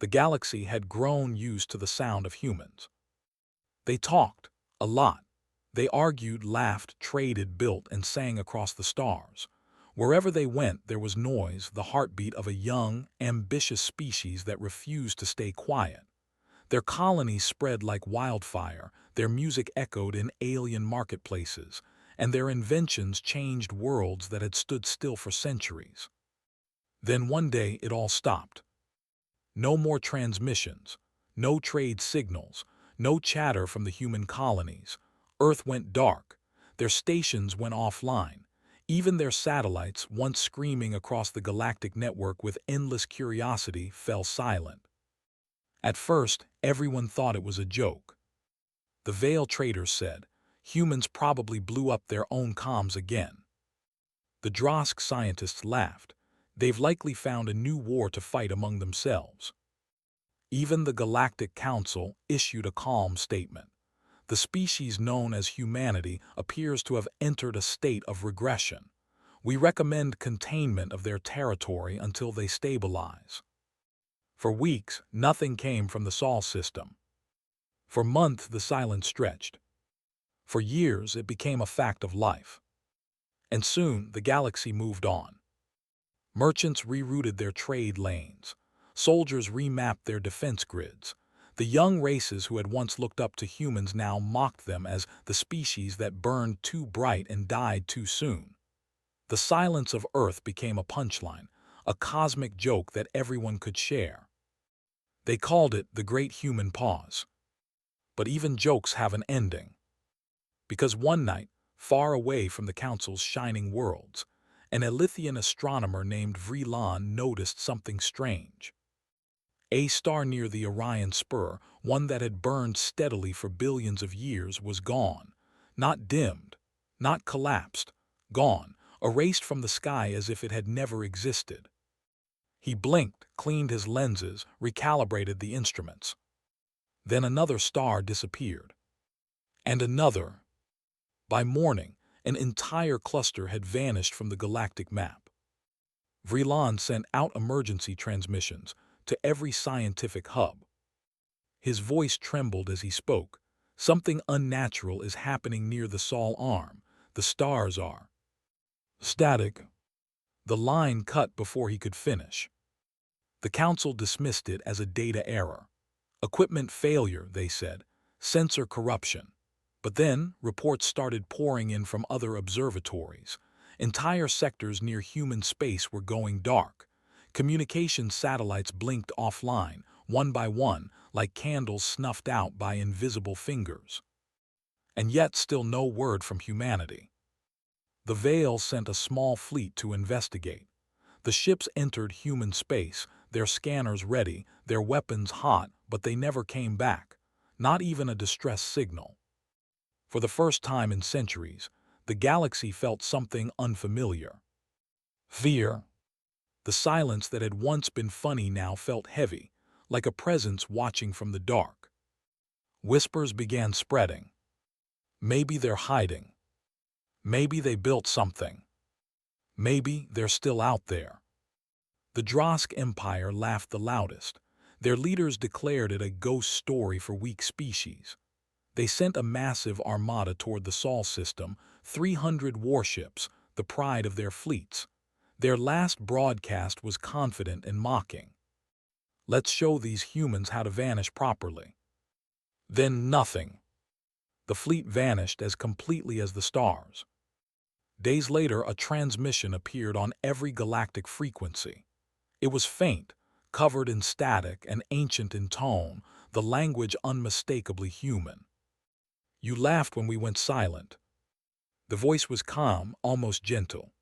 The galaxy had grown used to the sound of humans. They talked, a lot. They argued, laughed, traded, built, and sang across the stars. Wherever they went, there was noise, the heartbeat of a young, ambitious species that refused to stay quiet. Their colonies spread like wildfire, their music echoed in alien marketplaces, and their inventions changed worlds that had stood still for centuries. Then one day it all stopped. No more transmissions, no trade signals, no chatter from the human colonies. Earth went dark, their stations went offline. Even their satellites, once screaming across the galactic network with endless curiosity, fell silent. At first, everyone thought it was a joke. The Veil traders said, humans probably blew up their own comms again. The Drosk scientists laughed. They've likely found a new war to fight among themselves. Even the Galactic Council issued a calm statement. The species known as humanity appears to have entered a state of regression. We recommend containment of their territory until they stabilize. For weeks, nothing came from the Sol system. For months, the silence stretched. For years, it became a fact of life. And soon, the galaxy moved on. Merchants rerouted their trade lanes. Soldiers remapped their defense grids. The young races who had once looked up to humans now mocked them as the species that burned too bright and died too soon. The silence of Earth became a punchline, a cosmic joke that everyone could share. They called it the Great Human Pause. But even jokes have an ending. Because one night, far away from the Council's shining worlds, an Elythian astronomer named Vreelan noticed something strange. A star near the Orion Spur, one that had burned steadily for billions of years, was gone. Not dimmed, not collapsed, gone, erased from the sky as if it had never existed. He blinked, cleaned his lenses, recalibrated the instruments. Then another star disappeared. And another. By morning, an entire cluster had vanished from the galactic map. Vreelan sent out emergency transmissions to every scientific hub. His voice trembled as he spoke. Something unnatural is happening near the Sol arm. The stars are static. The line cut before he could finish. The Council dismissed it as a data error. Equipment failure, they said. Sensor corruption. But then, reports started pouring in from other observatories. Entire sectors near human space were going dark. Communication satellites blinked offline, one by one, like candles snuffed out by invisible fingers. And yet still no word from humanity. The Veil sent a small fleet to investigate. The ships entered human space, their scanners ready, their weapons hot, but they never came back. Not even a distress signal. For the first time in centuries, the galaxy felt something unfamiliar. Fear. The silence that had once been funny now felt heavy, like a presence watching from the dark. Whispers began spreading. Maybe they're hiding. Maybe they built something. Maybe they're still out there. The Drosk Empire laughed the loudest. Their leaders declared it a ghost story for weak species. They sent a massive armada toward the Sol system, 300 warships, the pride of their fleets. Their last broadcast was confident and mocking. Let's show these humans how to vanish properly. Then nothing. The fleet vanished as completely as the stars. Days later, a transmission appeared on every galactic frequency. It was faint, covered in static and ancient in tone, the language unmistakably human. You laughed when we went silent. The voice was calm, almost gentle.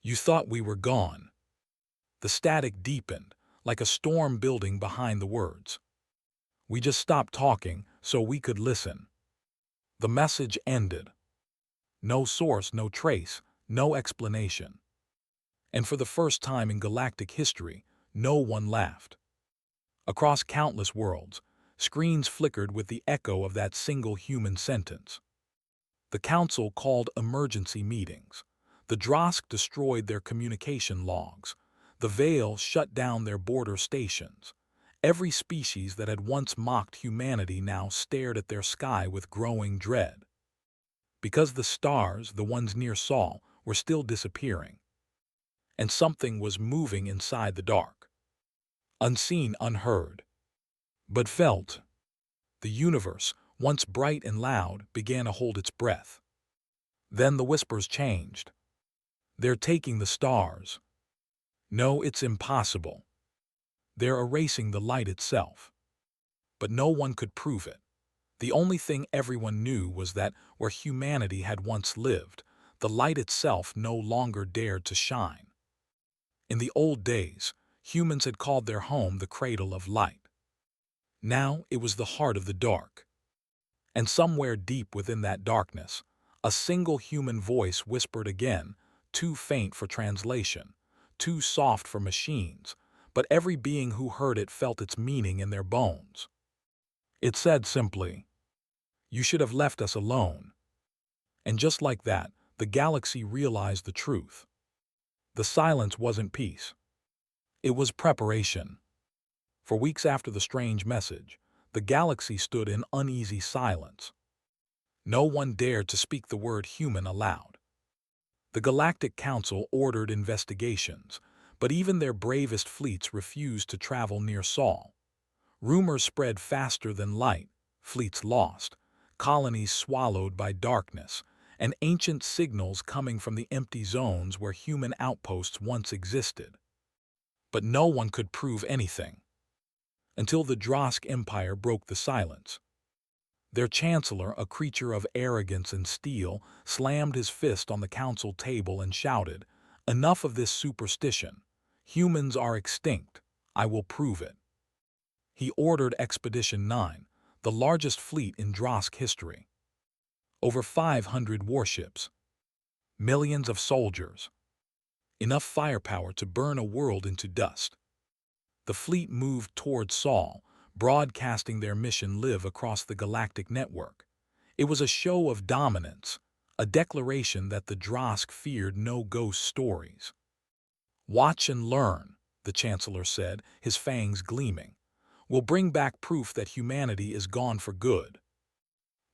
You thought we were gone. The static deepened, like a storm building behind the words. We just stopped talking so we could listen. The message ended. No source, no trace, no explanation. And for the first time in galactic history, no one laughed. Across countless worlds, screens flickered with the echo of that single human sentence. The Council called emergency meetings. The Drosk destroyed their communication logs. The Veil shut down their border stations. Every species that had once mocked humanity now stared at their sky with growing dread. Because the stars, the ones near Sol, were still disappearing, and something was moving inside the dark. Unseen, unheard, but felt. The universe, once bright and loud, began to hold its breath. Then the whispers changed. They're taking the stars. No, it's impossible. They're erasing the light itself. But no one could prove it. The only thing everyone knew was that where humanity had once lived, the light itself no longer dared to shine. In the old days, humans had called their home the cradle of light. Now it was the heart of the dark. And somewhere deep within that darkness, a single human voice whispered again, too faint for translation, too soft for machines, but every being who heard it felt its meaning in their bones. It said simply, "You should have left us alone." And just like that, the galaxy realized the truth. The silence wasn't peace. It was preparation. For weeks after the strange message, the galaxy stood in uneasy silence. No one dared to speak the word human aloud. The Galactic Council ordered investigations, but even their bravest fleets refused to travel near Sol. Rumors spread faster than light, fleets lost, colonies swallowed by darkness, and ancient signals coming from the empty zones where human outposts once existed. But no one could prove anything. Until the Drosk Empire broke the silence. Their chancellor, a creature of arrogance and steel, slammed his fist on the council table and shouted, "Enough of this superstition. Humans are extinct. I will prove it." He ordered Expedition 9, the largest fleet in Drosk history. Over 500 warships. Millions of soldiers. Enough firepower to burn a world into dust. The fleet moved toward Sol, broadcasting their mission live across the galactic network. It was a show of dominance, a declaration that the Drosk feared no ghost stories. "Watch and learn," the Chancellor said, his fangs gleaming. "We'll bring back proof that humanity is gone for good."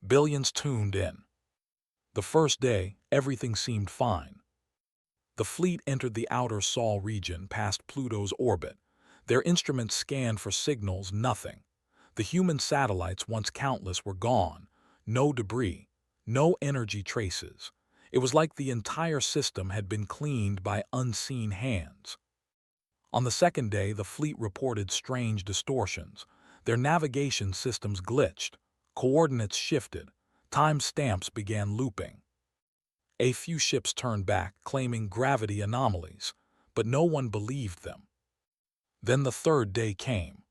Billions tuned in. The first day, everything seemed fine. The fleet entered the outer Sol region past Pluto's orbit. Their instruments scanned for signals, nothing. The human satellites, once countless, were gone. No debris, no energy traces. It was like the entire system had been cleaned by unseen hands. On the second day, the fleet reported strange distortions. Their navigation systems glitched, coordinates shifted, time stamps began looping. A few ships turned back, claiming gravity anomalies, but no one believed them. Then the third day came.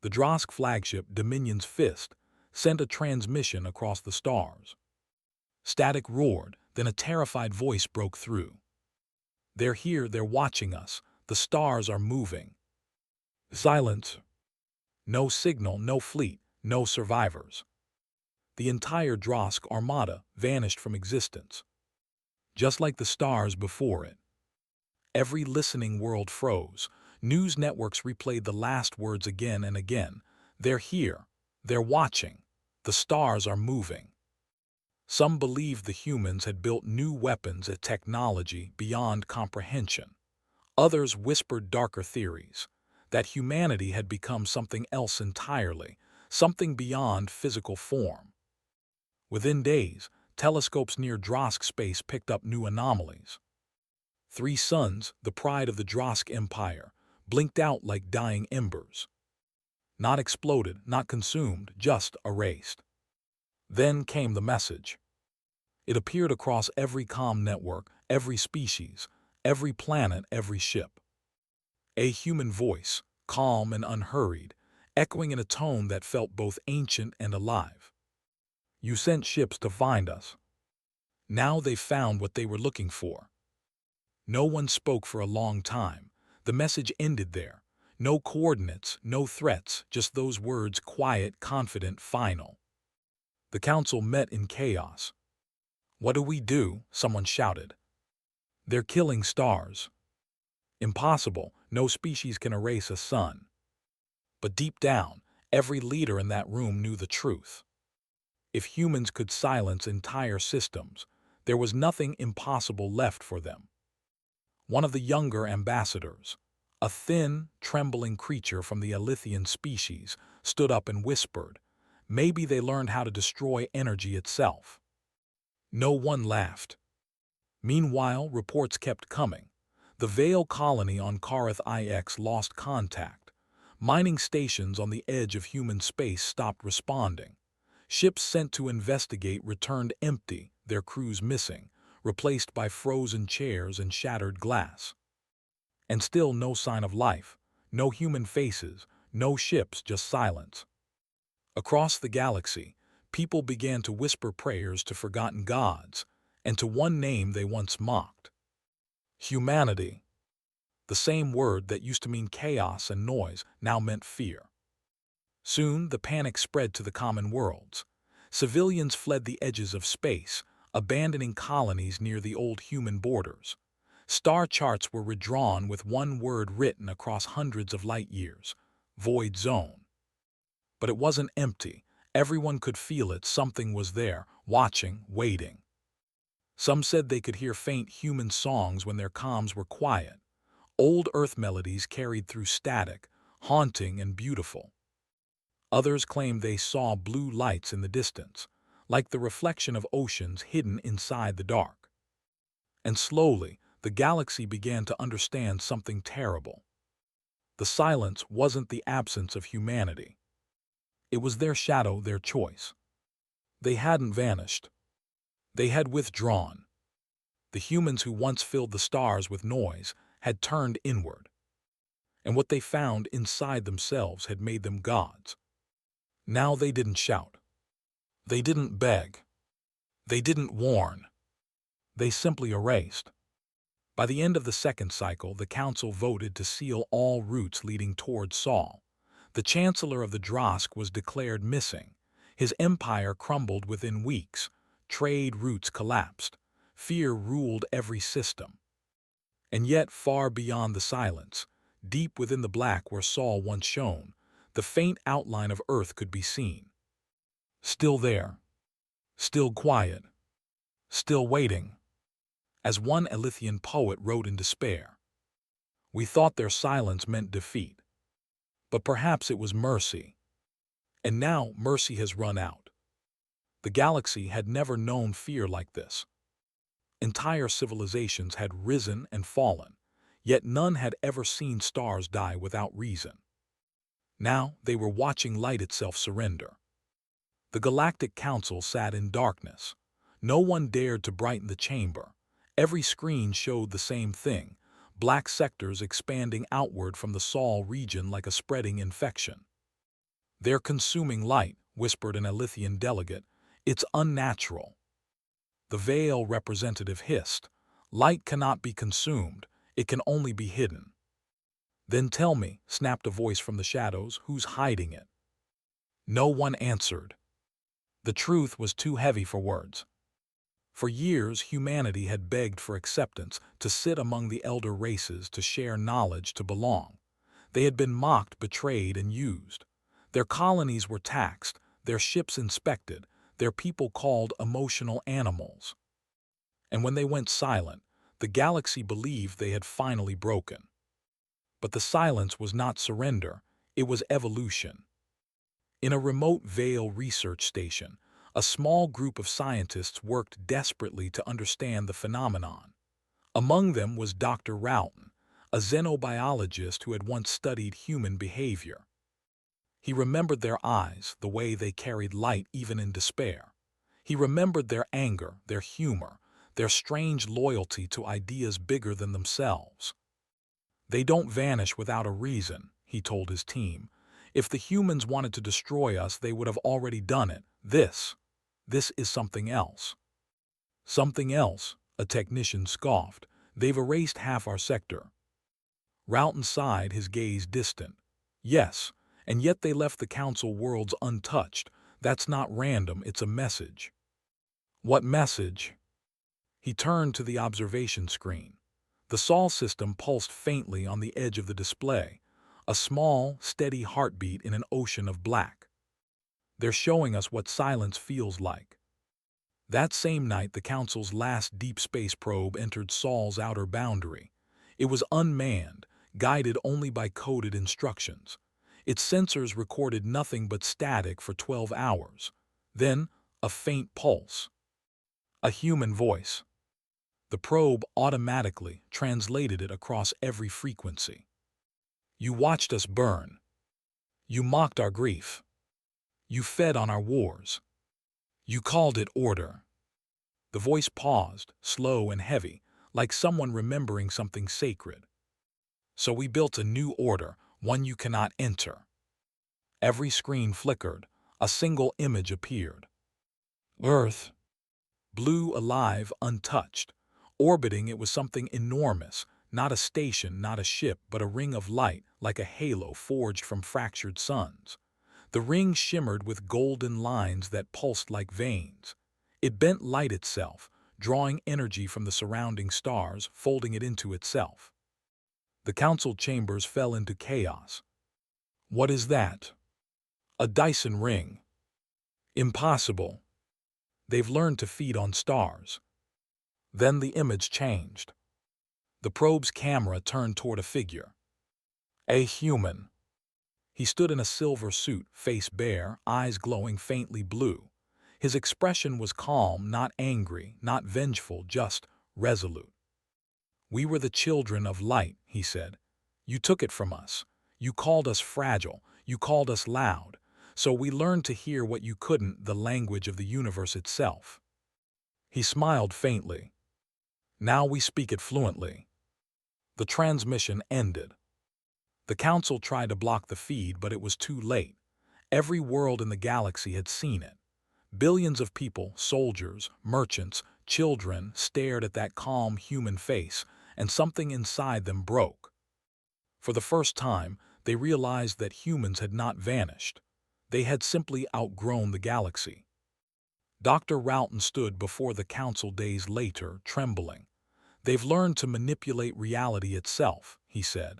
The Drosk flagship, Dominion's Fist, sent a transmission across the stars. Static roared, then a terrified voice broke through. "They're here, they're watching us. The stars are moving." Silence. No signal, no fleet, no survivors. The entire Drosk armada vanished from existence. Just like the stars before it. Every listening world froze. News networks replayed the last words again and again. "They're here. They're watching. The stars are moving." Some believed the humans had built new weapons and technology beyond comprehension. Others whispered darker theories, that humanity had become something else entirely, something beyond physical form. Within days, telescopes near Drosk space picked up new anomalies. 3 suns, the pride of the Drosk Empire, blinked out like dying embers. Not exploded, not consumed, just erased. Then came the message. It appeared across every comm network, every species, every planet, every ship. A human voice, calm and unhurried, echoing in a tone that felt both ancient and alive. "You sent ships to find us. Now they've found what they were looking for." No one spoke for a long time. The message ended there. No coordinates, no threats, just those words, quiet, confident, final. The council met in chaos. "What do we do?" someone shouted. "They're killing stars." "Impossible. No species can erase a sun." But deep down, every leader in that room knew the truth. If humans could silence entire systems, there was nothing impossible left for them. One of the younger ambassadors, a thin, trembling creature from the Alithian species, stood up and whispered, "Maybe they learned how to destroy energy itself." No one laughed. Meanwhile, reports kept coming. The Vale colony on Kareth IX lost contact. Mining stations on the edge of human space stopped responding. Ships sent to investigate returned empty, their crews missing, replaced by frozen chairs and shattered glass. And still no sign of life, no human faces, no ships, just silence. Across the galaxy, people began to whisper prayers to forgotten gods, and to one name they once mocked. Humanity. The same word that used to mean chaos and noise now meant fear. Soon the panic spread to the common worlds. Civilians fled the edges of space, abandoning colonies near the old human borders. Star charts were redrawn with one word written across hundreds of light years: void zone. But it wasn't empty. Everyone could feel it. Something was there, watching, waiting. Some said they could hear faint human songs when their comms were quiet. Old Earth melodies carried through static, haunting and beautiful. Others claimed they saw blue lights in the distance, like the reflection of oceans hidden inside the dark. And slowly, the galaxy began to understand something terrible. The silence wasn't the absence of humanity. It was their shadow, their choice. They hadn't vanished. They had withdrawn. The humans who once filled the stars with noise had turned inward. And what they found inside themselves had made them gods. Now they didn't shout. They didn't beg. They didn't warn. They simply erased. By the end of the second cycle, the council voted to seal all routes leading toward Saul. The chancellor of the Drosk was declared missing. His empire crumbled within weeks. Trade routes collapsed. Fear ruled every system. And yet, far beyond the silence, deep within the black where Saul once shone, the faint outline of Earth could be seen. Still there. Still quiet. Still waiting. As one Alithian poet wrote in despair, "We thought their silence meant defeat. But perhaps it was mercy. And now mercy has run out." The galaxy had never known fear like this. Entire civilizations had risen and fallen, yet none had ever seen stars die without reason. Now they were watching light itself surrender. The Galactic Council sat in darkness. No one dared to brighten the chamber. Every screen showed the same thing: black sectors expanding outward from the Saul region like a spreading infection. "They're consuming light," whispered an Alithian delegate. "It's unnatural." The Vale representative hissed, "Light cannot be consumed, it can only be hidden." "Then tell me," snapped a voice from the shadows, "who's hiding it?" No one answered. The truth was too heavy for words. For years, humanity had begged for acceptance, to sit among the elder races, to share knowledge, to belong. They had been mocked, betrayed, and used. Their colonies were taxed, their ships inspected, their people called emotional animals. And when they went silent, the galaxy believed they had finally broken. But the silence was not surrender, it was evolution. In a remote Vale research station, a small group of scientists worked desperately to understand the phenomenon. Among them was Dr. Roughton, a xenobiologist who had once studied human behavior. He remembered their eyes, the way they carried light even in despair. He remembered their anger, their humor, their strange loyalty to ideas bigger than themselves. "They don't vanish without a reason," he told his team. "If the humans wanted to destroy us, they would have already done it. This is something else." "Something else," a technician scoffed. "They've erased half our sector." Roughton sighed, his gaze distant. "Yes, and yet they left the council worlds untouched. That's not random, it's a message." "What message?" He turned to the observation screen. The Sol system pulsed faintly on the edge of the display. a small, steady heartbeat in an ocean of black. They're showing us what silence feels like. That same night, the Council's last deep space probe entered Sol's outer boundary. It was unmanned, guided only by coded instructions. Its sensors recorded nothing but static for 12 hours. Then, a faint pulse. A human voice. The probe automatically translated it across every frequency. You watched us burn. You mocked our grief. You fed on our wars. You called it order. The voice paused, slow and heavy, like someone remembering something sacred. So we built a new order, one you cannot enter. Every screen flickered. A single image appeared. Earth. Blue, alive, untouched. Orbiting it was something enormous, not a station, not a ship, but a ring of light, like a halo forged from fractured suns. The ring shimmered with golden lines that pulsed like veins. It bent light itself, drawing energy from the surrounding stars, folding it into itself. The council chambers fell into chaos. What is that? A Dyson ring. Impossible. They've learned to feed on stars. Then the image changed. The probe's camera turned toward a figure. A human. He stood in a silver suit, face bare, eyes glowing faintly blue. His expression was calm, not angry, not vengeful, just resolute. We were the children of light, he said. You took it from us. You called us fragile. You called us loud. So we learned to hear what you couldn't, the language of the universe itself. He smiled faintly. Now we speak it fluently. The transmission ended. The council tried to block the feed, but it was too late. Every world in the galaxy had seen it. Billions of people, soldiers, merchants, children, stared at that calm human face, and something inside them broke. For the first time, they realized that humans had not vanished. They had simply outgrown the galaxy. Dr. Ralton stood before the council days later, trembling. They've learned to manipulate reality itself, he said.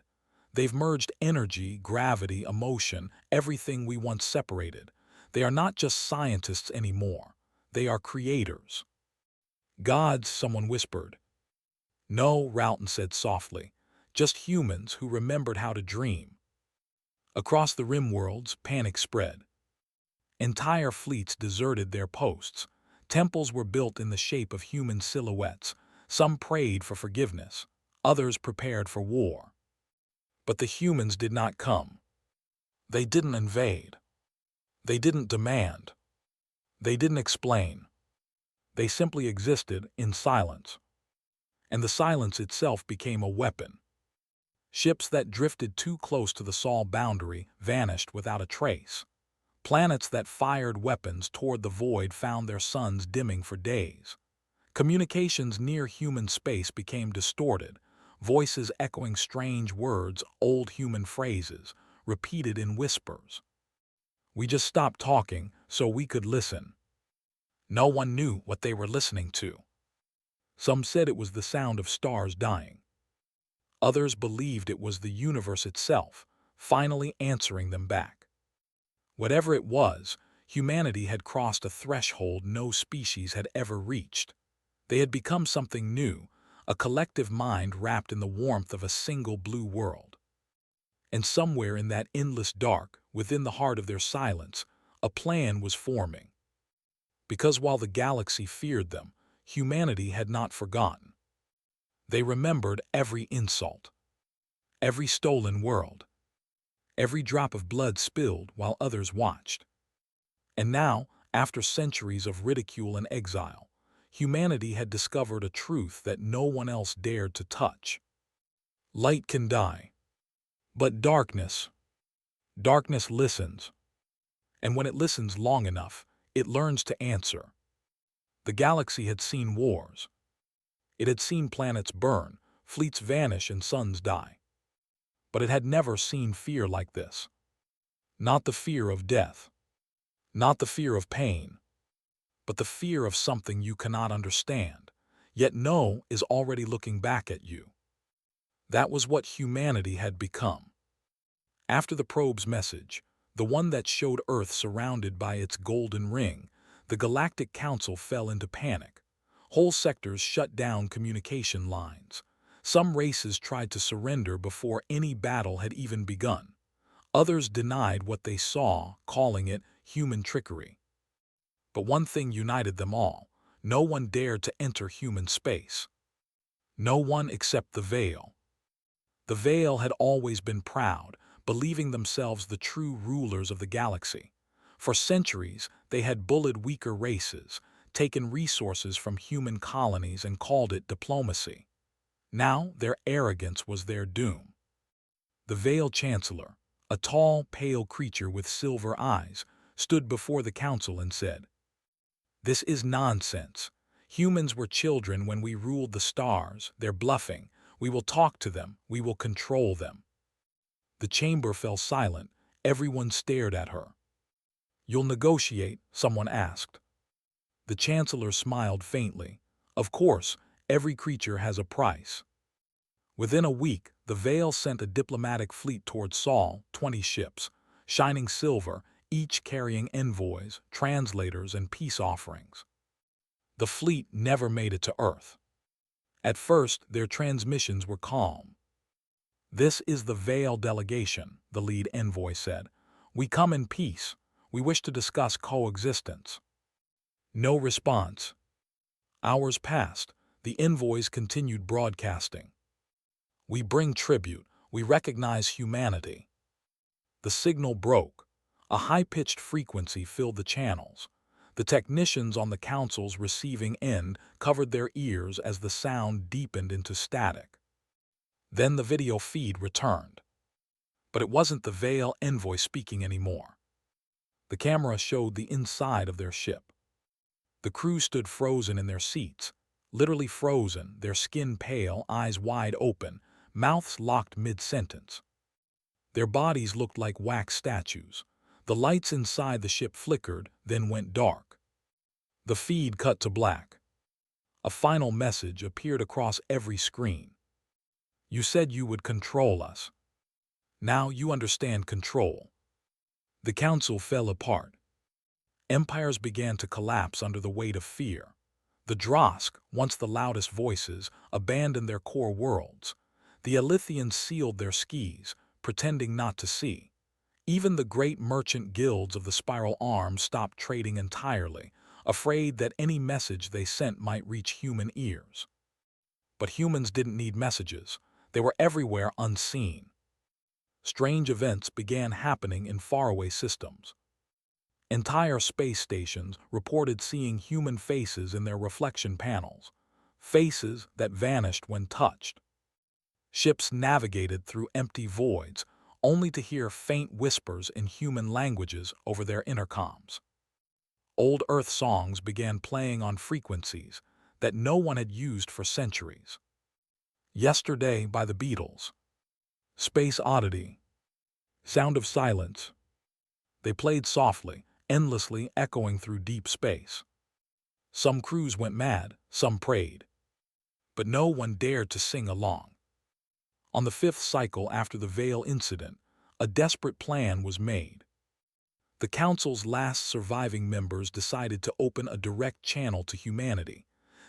They've merged energy, gravity, emotion, everything we once separated. They are not just scientists anymore. They are creators. Gods, someone whispered. No, Ralton said softly. Just humans who remembered how to dream. Across the rim worlds, panic spread. Entire fleets deserted their posts. Temples were built in the shape of human silhouettes. Some prayed for forgiveness. Others prepared for war. But the humans did not come. They didn't invade. They didn't demand. They didn't explain. They simply existed in silence. And the silence itself became a weapon. Ships that drifted too close to the Sol boundary vanished without a trace. Planets that fired weapons toward the void found their suns dimming for days. Communications near human space became distorted, voices echoing strange words, old human phrases, repeated in whispers. We just stopped talking so we could listen. No one knew what they were listening to. Some said it was the sound of stars dying. Others believed it was the universe itself, finally answering them back. Whatever it was, humanity had crossed a threshold no species had ever reached. They had become something new, a collective mind wrapped in the warmth of a single blue world. And somewhere in that endless dark, within the heart of their silence, a plan was forming. Because while the galaxy feared them, humanity had not forgotten. They remembered every insult, every stolen world, every drop of blood spilled while others watched. And now, after centuries of ridicule and exile, humanity had discovered a truth that no one else dared to touch. Light can die, but darkness listens. And when it listens long enough, it learns to answer. The galaxy had seen wars. It had seen planets burn, fleets vanish, and suns die. But it had never seen fear like this. Not the fear of death, not the fear of pain, but the fear of something you cannot understand, yet know is already looking back at you. That was what humanity had become. After the probe's message, the one that showed Earth surrounded by its golden ring, the Galactic Council fell into panic. Whole sectors shut down communication lines. Some races tried to surrender before any battle had even begun. Others denied what they saw, calling it human trickery. But one thing united them all. No one dared to enter human space. No one except the Veil. The Veil had always been proud, believing themselves the true rulers of the galaxy. For centuries, they had bullied weaker races, taken resources from human colonies and called it diplomacy. Now their arrogance was their doom. The Veil Chancellor, a tall, pale creature with silver eyes, stood before the council and said, "This is nonsense. Humans were children when we ruled the stars. They're bluffing. We will talk to them. We will control them." The chamber fell silent. Everyone stared at her. "You'll negotiate?" someone asked. The Chancellor smiled faintly. "Of course, every creature has a price." Within a week, the Veil sent a diplomatic fleet towards Sol, 20 ships, shining silver, each carrying envoys, translators, and peace offerings. The fleet never made it to Earth. At first, their transmissions were calm. "This is the Veil delegation," the lead envoy said. "We come in peace. We wish to discuss coexistence." No response. Hours passed. The envoys continued broadcasting. "We bring tribute. We recognize humanity." The signal broke. A high-pitched frequency filled the channels. The technicians on the council's receiving end covered their ears as the sound deepened into static. Then the video feed returned. But it wasn't the Veil envoy speaking anymore. The camera showed the inside of their ship. The crew stood frozen in their seats, literally frozen, their skin pale, eyes wide open, mouths locked mid-sentence. Their bodies looked like wax statues. The lights inside the ship flickered, then went dark. The feed cut to black. A final message appeared across every screen. "You said you would control us. Now you understand control." The council fell apart. Empires began to collapse under the weight of fear. The Drosk, once the loudest voices, abandoned their core worlds. The Alithians sealed their skis, pretending not to see. Even the great merchant guilds of the Spiral Arm stopped trading entirely, afraid that any message they sent might reach human ears. But humans didn't need messages. They were everywhere unseen. Strange events began happening in faraway systems. Entire space stations reported seeing human faces in their reflection panels, faces that vanished when touched. Ships navigated through empty voids, only to hear faint whispers in human languages over their intercoms. Old Earth songs began playing on frequencies that no one had used for centuries. "Yesterday" by the Beatles, "Space Oddity," "Sound of Silence." They played softly, endlessly echoing through deep space. Some crews went mad, some prayed. But no one dared to sing along. On the 5th cycle after the Veil incident, a desperate plan was made. The Council's last surviving members decided to open a direct channel to humanity.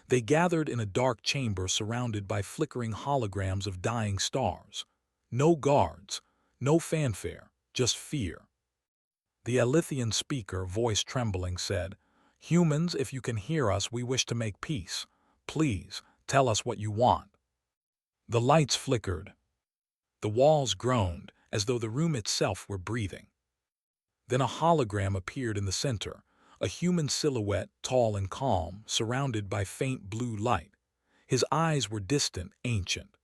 They gathered in a dark chamber surrounded by flickering holograms of dying stars. No guards, no fanfare, just fear. The Alithian speaker, voice trembling, said, "Humans, if you can hear us, we wish to make peace. Please, tell us what you want." The lights flickered. The walls groaned, as though the room itself were breathing. Then a hologram appeared in the center, a human silhouette, tall and calm, surrounded by faint blue light. His eyes were distant, ancient.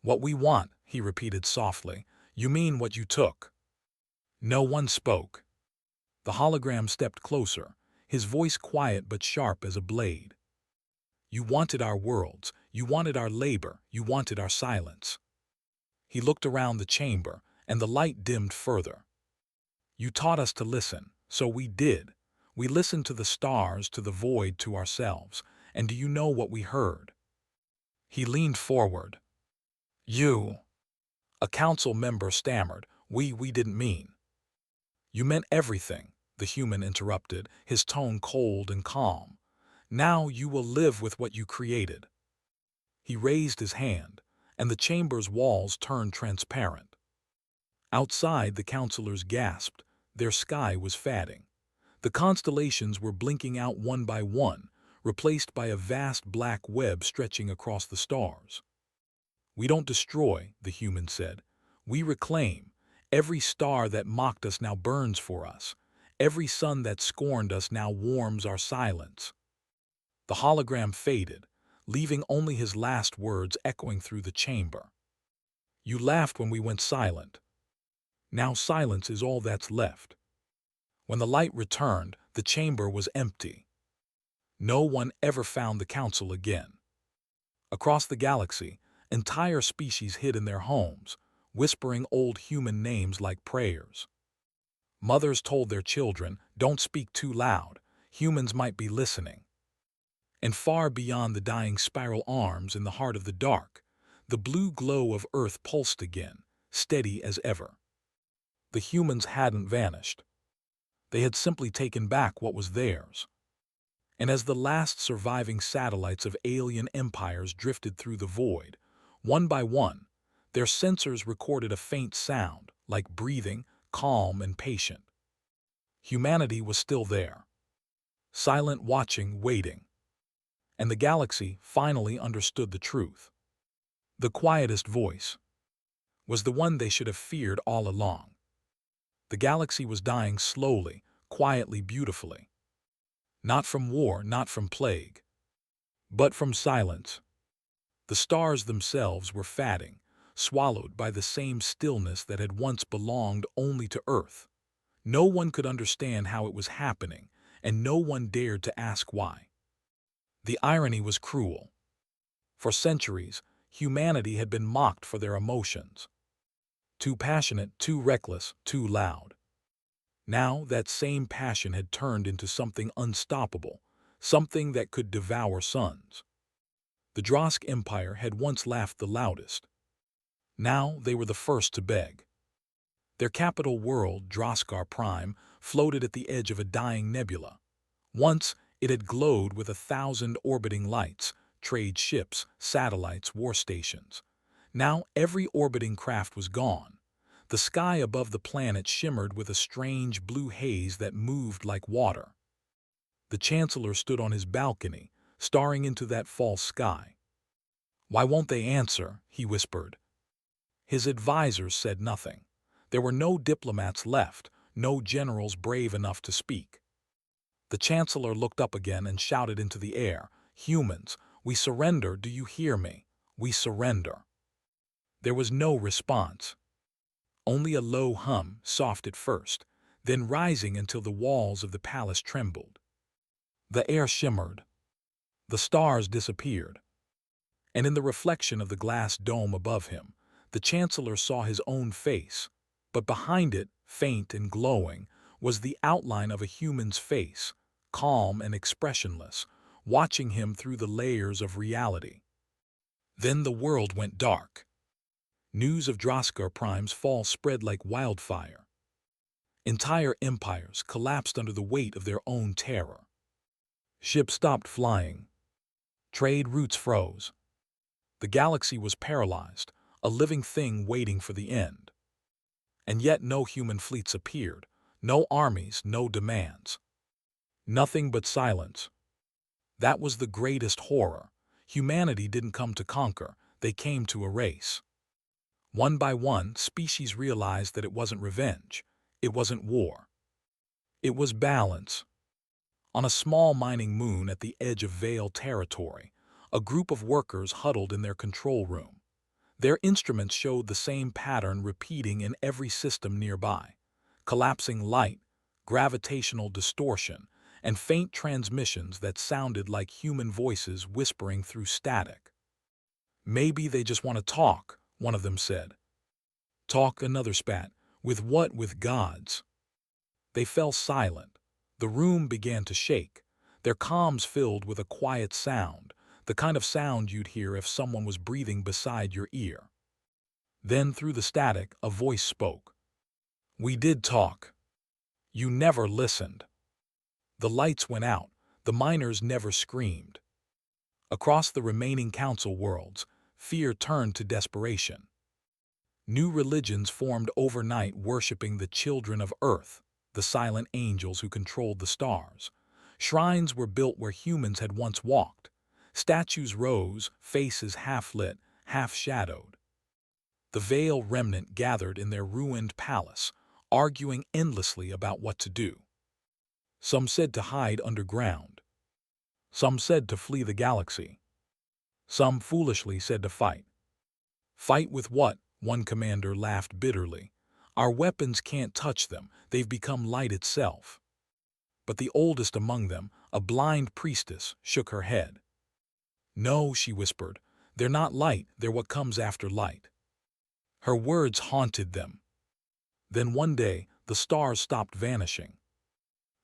"What we want," he repeated softly. "You mean what you took." No one spoke. The hologram stepped closer, his voice quiet but sharp as a blade. "You wanted our worlds, you wanted our labor, you wanted our silence." He looked around the chamber, and the light dimmed further. "You taught us to listen, so we did. We listened to the stars, to the void, to ourselves. And do you know what we heard?" He leaned forward. "You." A council member stammered. We didn't mean. You meant everything, the human interrupted, his tone cold and calm. Now you will live with what you created. He raised his hand, and the chamber's walls turned transparent. Outside, the counselors gasped. Their sky was fading. The constellations were blinking out one by one, replaced by a vast black web stretching across the stars. We don't destroy, the human said. We reclaim. Every star that mocked us now burns for us. Every sun that scorned us now warms our silence. The hologram faded, leaving only his last words echoing through the chamber. You laughed when we went silent. Now silence is all that's left. When the light returned, the chamber was empty. No one ever found the council again. Across the galaxy, entire species hid in their homes, whispering old human names like prayers. Mothers told their children, don't speak too loud, humans might be listening. And far beyond the dying spiral arms in the heart of the dark, the blue glow of Earth pulsed again, steady as ever. The humans hadn't vanished. They had simply taken back what was theirs. And as the last surviving satellites of alien empires drifted through the void, one by one, their sensors recorded a faint sound, like breathing, calm and patient. Humanity was still there, silent, watching, waiting. And the galaxy finally understood the truth. The quietest voice was the one they should have feared all along. The galaxy was dying slowly, quietly, beautifully. Not from war, not from plague, but from silence. The stars themselves were fading, swallowed by the same stillness that had once belonged only to Earth. No one could understand how it was happening, and no one dared to ask why. The irony was cruel. For centuries, humanity had been mocked for their emotions. Too passionate, too reckless, too loud. Now that same passion had turned into something unstoppable, something that could devour suns. The Drosk Empire had once laughed the loudest. Now they were the first to beg. Their capital world, Droskar Prime, floated at the edge of a dying nebula. Once, it had glowed with 1,000 orbiting lights, trade ships, satellites, war stations. Now every orbiting craft was gone. The sky above the planet shimmered with a strange blue haze that moved like water. The Chancellor stood on his balcony, staring into that false sky. "Why won't they answer?" he whispered. His advisors said nothing. There were no diplomats left, no generals brave enough to speak. The Chancellor looked up again and shouted into the air, "Humans, we surrender, do you hear me? We surrender." There was no response. Only a low hum, soft at first, then rising until the walls of the palace trembled. The air shimmered. The stars disappeared. And in the reflection of the glass dome above him, the Chancellor saw his own face, but behind it, faint and glowing, was the outline of a human's face, calm and expressionless, watching him through the layers of reality. Then the world went dark. News of Droskar Prime's fall spread like wildfire. Entire empires collapsed under the weight of their own terror. Ships stopped flying. Trade routes froze. The galaxy was paralyzed, a living thing waiting for the end. And yet no human fleets appeared, no armies, no demands. Nothing but silence. That was the greatest horror. Humanity didn't come to conquer, they came to erase. One by one, species realized that it wasn't revenge, it wasn't war. It was balance. On a small mining moon at the edge of Vale territory, a group of workers huddled in their control room. Their instruments showed the same pattern repeating in every system nearby. Collapsing light, gravitational distortion, and faint transmissions that sounded like human voices whispering through static. "Maybe they just want to talk," one of them said. "Talk," another spat. "With what? With gods?" They fell silent. The room began to shake, their comms filled with a quiet sound, the kind of sound you'd hear if someone was breathing beside your ear. Then through the static, a voice spoke. We did talk. You never listened. The lights went out. The miners never screamed. Across the remaining council worlds, fear turned to desperation. New religions formed overnight worshipping the children of Earth, the silent angels who controlled the stars. Shrines were built where humans had once walked. Statues rose, faces half-lit, half-shadowed. The Veil remnant gathered in their ruined palace, arguing endlessly about what to do. Some said to hide underground. Some said to flee the galaxy. Some foolishly said to fight. Fight with what? One commander laughed bitterly. Our weapons can't touch them, they've become light itself. But the oldest among them, a blind priestess, shook her head. No, she whispered, they're not light, they're what comes after light. Her words haunted them. Then one day, the stars stopped vanishing.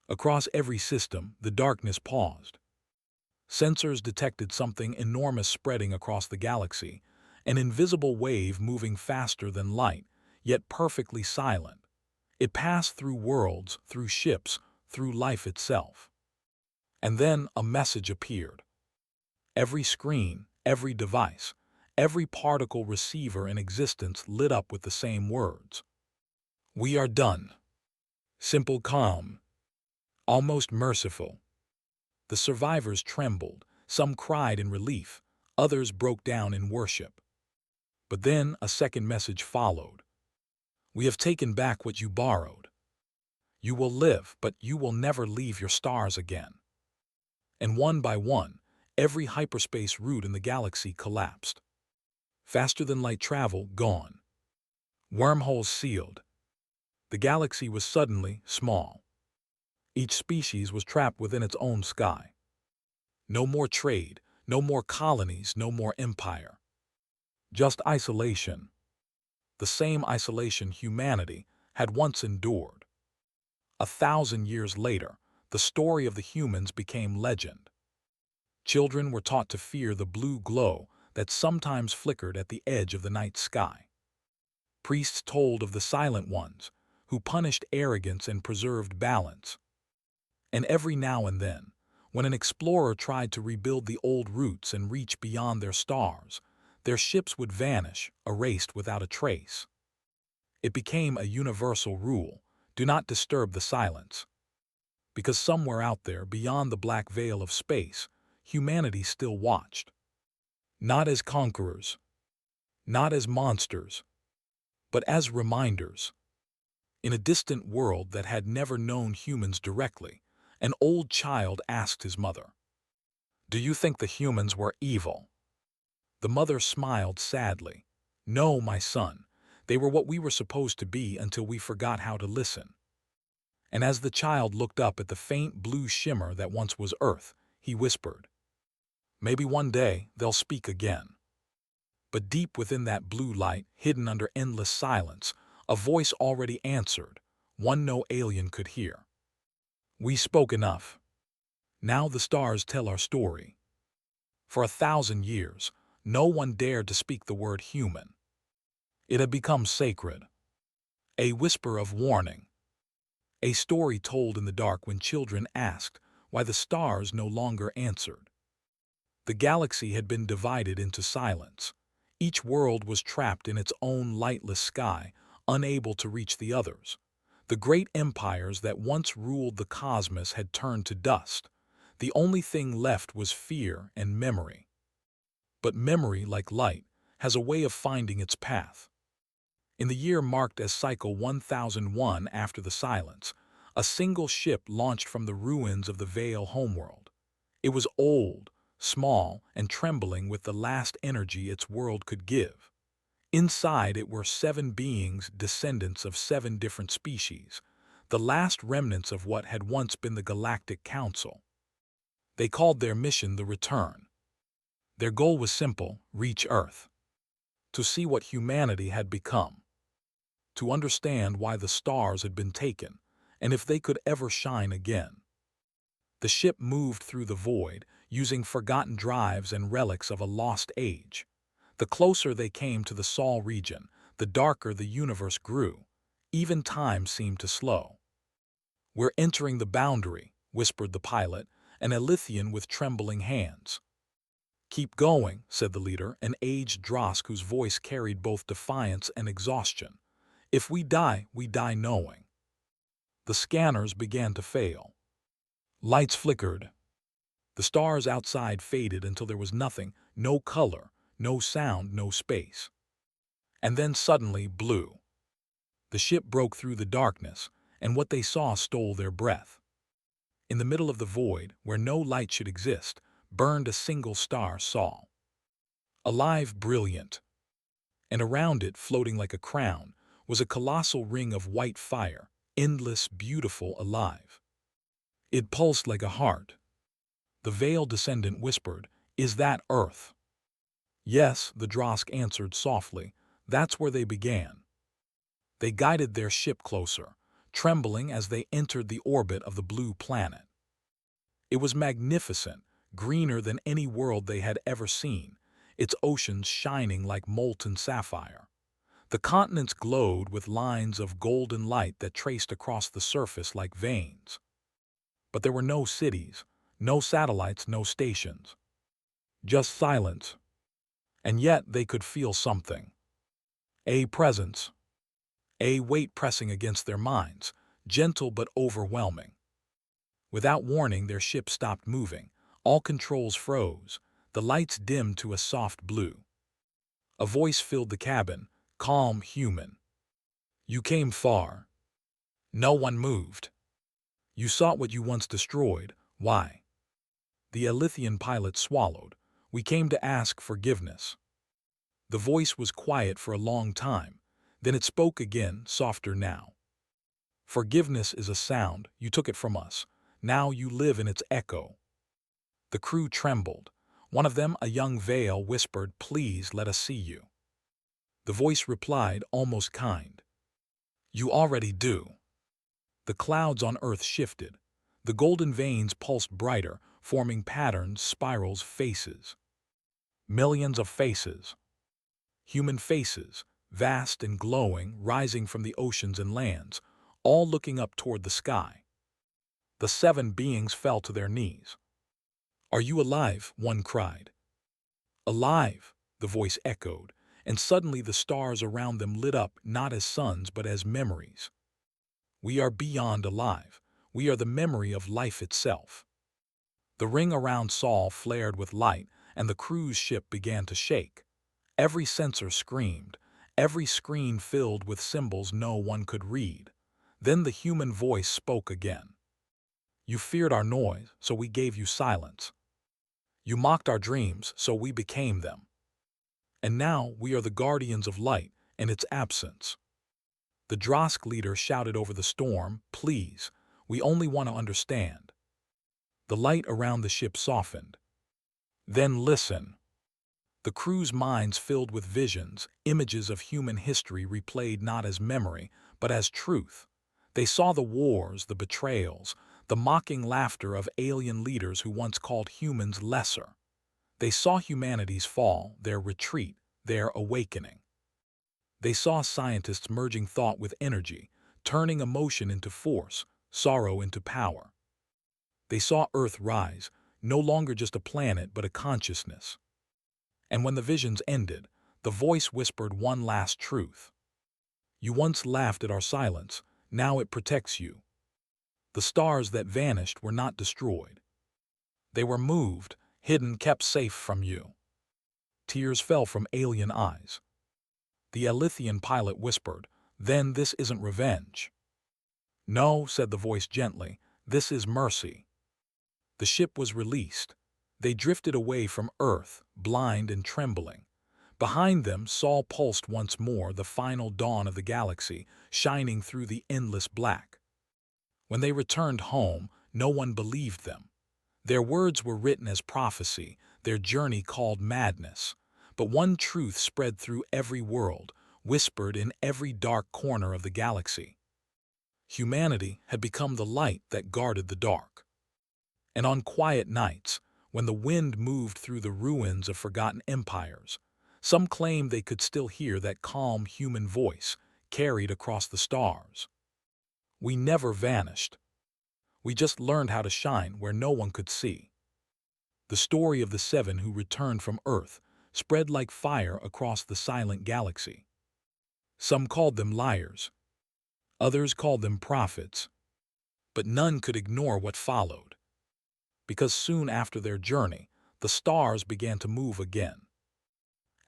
Across every system, the darkness paused. Sensors detected something enormous spreading across the galaxy, an invisible wave moving faster than light, yet perfectly silent. It passed through worlds, through ships, through life itself. And then a message appeared. Every screen, every device, every particle receiver in existence lit up with the same words. We are done. Simple, calm, almost merciful. The survivors trembled, some cried in relief, others broke down in worship. But then a second message followed. We have taken back what you borrowed. You will live, but you will never leave your stars again. And one by one, every hyperspace route in the galaxy collapsed. Faster than light travel, gone. Wormholes sealed. The galaxy was suddenly small. Each species was trapped within its own sky. No more trade, no more colonies, no more empire. Just isolation. The same isolation humanity had once endured. 1,000 years later, the story of the humans became legend. Children were taught to fear the blue glow that sometimes flickered at the edge of the night sky. Priests told of the silent ones, who punished arrogance and preserved balance. And every now and then, when an explorer tried to rebuild the old routes and reach beyond their stars, their ships would vanish, erased without a trace. It became a universal rule: do not disturb the silence. Because somewhere out there, beyond the black veil of space, humanity still watched. Not as conquerors, not as monsters, but as reminders. In a distant world that had never known humans directly, an old child asked his mother, "Do you think the humans were evil?" The mother smiled sadly. "No, my son, they were what we were supposed to be until we forgot how to listen." And as the child looked up at the faint blue shimmer that once was Earth, he whispered, "Maybe one day they'll speak again." But deep within that blue light, hidden under endless silence, a voice already answered, one no alien could hear. "We spoke enough. Now the stars tell our story." For 1,000 years, no one dared to speak the word human. It had become sacred. A whisper of warning. A story told in the dark when children asked why the stars no longer answered. The galaxy had been divided into silence. Each world was trapped in its own lightless sky, unable to reach the others. The great empires that once ruled the cosmos had turned to dust. The only thing left was fear and memory. But memory, like light, has a way of finding its path. In the year marked as Cycle 1001 after the silence, a single ship launched from the ruins of the Veil homeworld. It was old, small, and trembling with the last energy its world could give. Inside it were 7 beings, descendants of 7 different species, the last remnants of what had once been the Galactic Council. They called their mission the Return. Their goal was simple: reach Earth. To see what humanity had become. To understand why the stars had been taken, and if they could ever shine again. The ship moved through the void, using forgotten drives and relics of a lost age. The closer they came to the Sol region, the darker the universe grew. Even time seemed to slow. "We're entering the boundary," whispered the pilot, an Elythian with trembling hands. "Keep going," said the leader, an aged Drosk whose voice carried both defiance and exhaustion. "If we die knowing." The scanners began to fail. Lights flickered. The stars outside faded until there was nothing, no color, no sound, no space. And then suddenly blue. The ship broke through the darkness, and what they saw stole their breath. In the middle of the void, where no light should exist, burned a single star, Sol. Alive, brilliant. And around it, floating like a crown, was a colossal ring of white fire, endless, beautiful, alive. It pulsed like a heart. The veiled descendant whispered, "Is that Earth?" "Yes," the Drosk answered softly. "That's where they began." They guided their ship closer, trembling as they entered the orbit of the blue planet. It was magnificent, greener than any world they had ever seen, its oceans shining like molten sapphire. The continents glowed with lines of golden light that traced across the surface like veins. But there were no cities, no satellites, no stations. Just silence. And yet they could feel something. A presence. A weight pressing against their minds, gentle but overwhelming. Without warning, their ship stopped moving. All controls froze. The lights dimmed to a soft blue. A voice filled the cabin, calm, human. "You came far. No one moved. You sought what you once destroyed. Why?" The Elythian pilot swallowed. "We came to ask forgiveness." The voice was quiet for a long time. Then it spoke again, softer now. "Forgiveness is a sound. You took it from us. Now you live in its echo." The crew trembled. One of them, a young Vale, whispered, "Please let us see you." The voice replied, almost kind, "You already do." The clouds on Earth shifted. The golden veins pulsed brighter, forming patterns, spirals, faces. Millions of faces. Human faces, vast and glowing, rising from the oceans and lands, all looking up toward the sky. The 7 beings fell to their knees. "Are you alive?" one cried. "Alive," the voice echoed, and suddenly the stars around them lit up not as suns but as memories. "We are beyond alive. We are the memory of life itself." The ring around Sol flared with light, and the cruise ship began to shake. Every sensor screamed, every screen filled with symbols no one could read. Then the human voice spoke again. "You feared our noise, so we gave you silence. You mocked our dreams, so we became them. And now we are the guardians of light and its absence." The Drosk leader shouted over the storm, "Please, we only want to understand." The light around the ship softened. "Then listen." The crew's minds filled with visions, images of human history replayed not as memory, but as truth. They saw the wars, the betrayals, the mocking laughter of alien leaders who once called humans lesser. They saw humanity's fall, their retreat, their awakening. They saw scientists merging thought with energy, turning emotion into force, sorrow into power. They saw Earth rise, no longer just a planet but a consciousness. And when the visions ended, the voice whispered one last truth. "You once laughed at our silence, now it protects you." The stars that vanished were not destroyed. They were moved, hidden, kept safe from you. Tears fell from alien eyes. The Elythian pilot whispered, "Then this isn't revenge." "No," said the voice gently, "this is mercy." The ship was released. They drifted away from Earth, blind and trembling. Behind them, Sol pulsed once more, the final dawn of the galaxy, shining through the endless black. When they returned home, no one believed them. Their words were written as prophecy, their journey called madness. But one truth spread through every world, whispered in every dark corner of the galaxy. Humanity had become the light that guarded the dark. And on quiet nights, when the wind moved through the ruins of forgotten empires, some claimed they could still hear that calm human voice, carried across the stars. We never vanished. We just learned how to shine where no one could see. The story of the seven who returned from Earth spread like fire across the silent galaxy. Some called them liars. Others called them prophets. But none could ignore what followed. Because soon after their journey, the stars began to move again.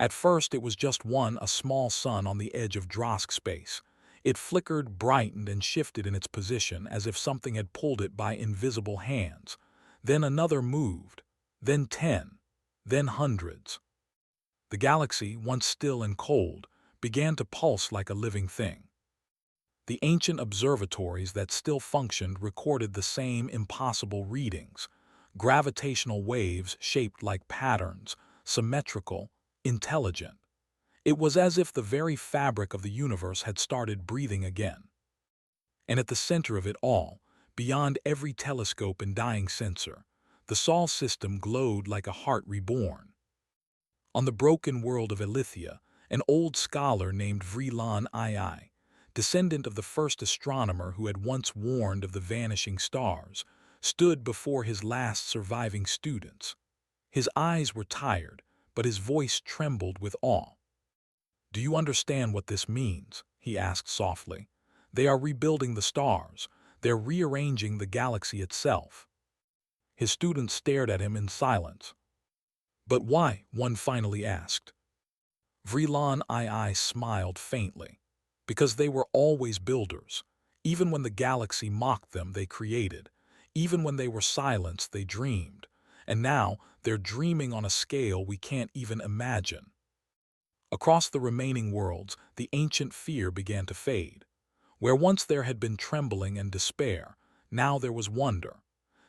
At first it was just a small sun on the edge of Drosk space. It flickered, brightened, and shifted in its position as if something had pulled it by invisible hands. Then another moved, then 10, then hundreds. The galaxy, once still and cold, began to pulse like a living thing. The ancient observatories that still functioned recorded the same impossible readings, gravitational waves shaped like patterns, symmetrical, intelligent. It was as if the very fabric of the universe had started breathing again. And at the center of it all, beyond every telescope and dying sensor, the Sol system glowed like a heart reborn. On the broken world of Elithia, an old scholar named Vreelan II, descendant of the first astronomer who had once warned of the vanishing stars, stood before his last surviving students. His eyes were tired, but his voice trembled with awe. "Do you understand what this means?" he asked softly. "They are rebuilding the stars. They're rearranging the galaxy itself." His students stared at him in silence. "But why?" one finally asked. Vreelan II smiled faintly. "Because they were always builders. Even when the galaxy mocked them, they created. Even when they were silenced, they dreamed. And now, they're dreaming on a scale we can't even imagine." Across the remaining worlds, the ancient fear began to fade. Where once there had been trembling and despair, now there was wonder.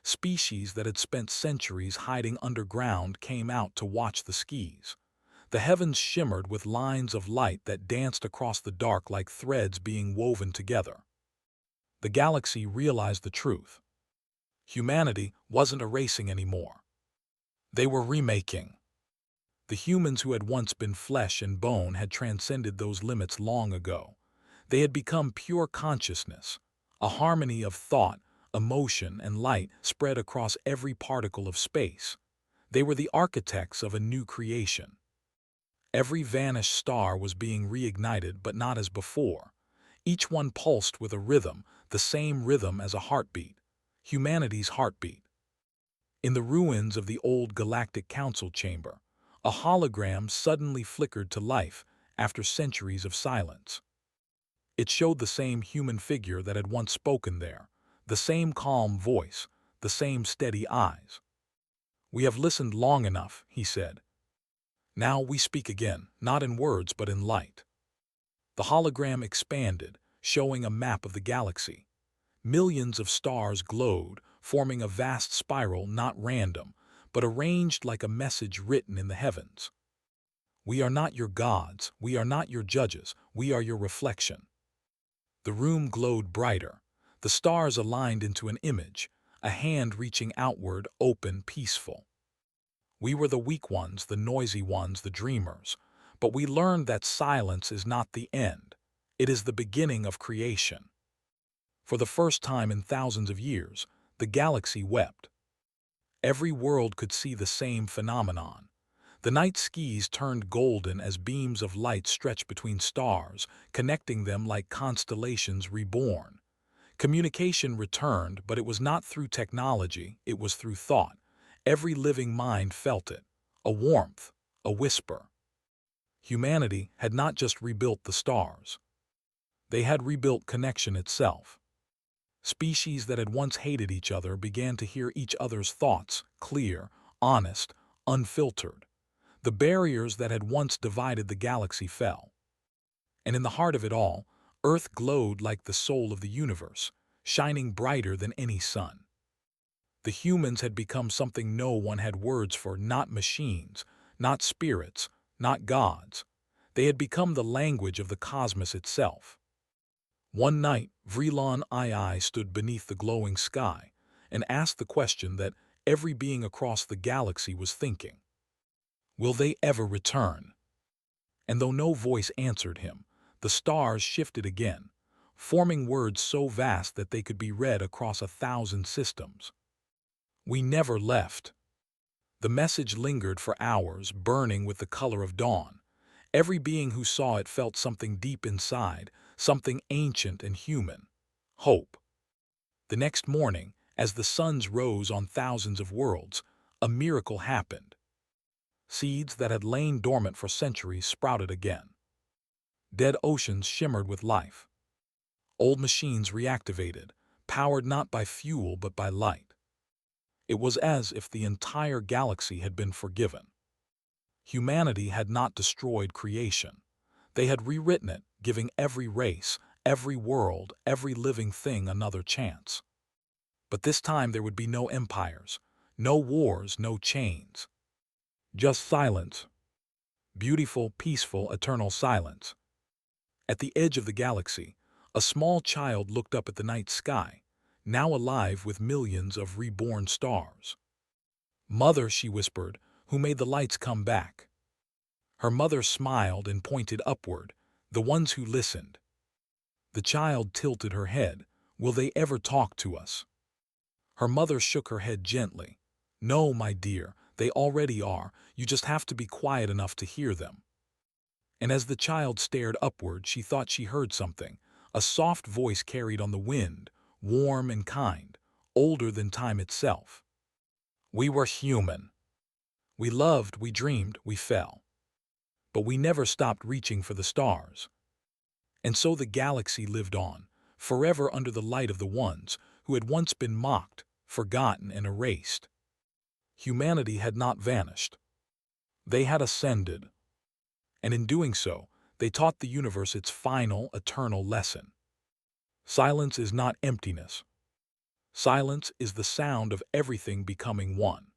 Species that had spent centuries hiding underground came out to watch the skies. The heavens shimmered with lines of light that danced across the dark like threads being woven together. The galaxy realized the truth. Humanity wasn't erasing anymore. They were remaking. The humans who had once been flesh and bone had transcended those limits long ago. They had become pure consciousness, a harmony of thought, emotion, and light spread across every particle of space. They were the architects of a new creation. Every vanished star was being reignited, but not as before. Each one pulsed with a rhythm, the same rhythm as a heartbeat, humanity's heartbeat. In the ruins of the old Galactic Council chamber, a hologram suddenly flickered to life after centuries of silence. It showed the same human figure that had once spoken there, the same calm voice, the same steady eyes. "We have listened long enough," he said. "Now we speak again, not in words but in light." The hologram expanded, showing a map of the galaxy. Millions of stars glowed, forming a vast spiral not random, but arranged like a message written in the heavens. "We are not your gods, we are not your judges, we are your reflection." The room glowed brighter. The stars aligned into an image, a hand reaching outward, open, peaceful. We were the weak ones, the noisy ones, the dreamers. But we learned that silence is not the end. It is the beginning of creation. For the first time in thousands of years, the galaxy wept. Every world could see the same phenomenon. The night skies turned golden as beams of light stretched between stars, connecting them like constellations reborn. Communication returned, but it was not through technology, it was through thought. Every living mind felt it, a warmth, a whisper. Humanity had not just rebuilt the stars. They had rebuilt connection itself. Species that had once hated each other began to hear each other's thoughts, clear, honest, unfiltered. The barriers that had once divided the galaxy fell. And in the heart of it all, Earth glowed like the soul of the universe, shining brighter than any sun. The humans had become something no one had words for, not machines, not spirits, not gods. They had become the language of the cosmos itself. One night, Vreelan II stood beneath the glowing sky and asked the question that every being across the galaxy was thinking. Will they ever return? And though no voice answered him, The stars shifted again, forming words so vast that they could be read across 1,000 systems. We never left. The message lingered for hours, burning with the color of dawn. Every being who saw it felt something deep inside, something ancient and human. Hope. The next morning, as the suns rose on thousands of worlds, a miracle happened. Seeds that had lain dormant for centuries sprouted again. Dead oceans shimmered with life. Old machines reactivated, powered not by fuel but by light. It was as if the entire galaxy had been forgiven. Humanity had not destroyed creation. They had rewritten it, giving every race, every world, every living thing another chance. But this time there would be no empires, no wars, no chains. Just silence. Beautiful, peaceful, eternal silence. At the edge of the galaxy, a small child looked up at the night sky, now alive with millions of reborn stars. "Mother," she whispered, "who made the lights come back?" Her mother smiled and pointed upward, "The ones who listened." The child tilted her head. "Will they ever talk to us?" Her mother shook her head gently. "No, my dear, they already are. You just have to be quiet enough to hear them." And as the child stared upward, she thought she heard something. A soft voice carried on the wind, warm and kind, older than time itself. "We were human. We loved, we dreamed, we fell. But we never stopped reaching for the stars." And so the galaxy lived on, forever under the light of the ones who had once been mocked, forgotten, and erased. Humanity had not vanished. They had ascended. And in doing so, they taught the universe its final, eternal lesson. Silence is not emptiness. Silence is the sound of everything becoming one.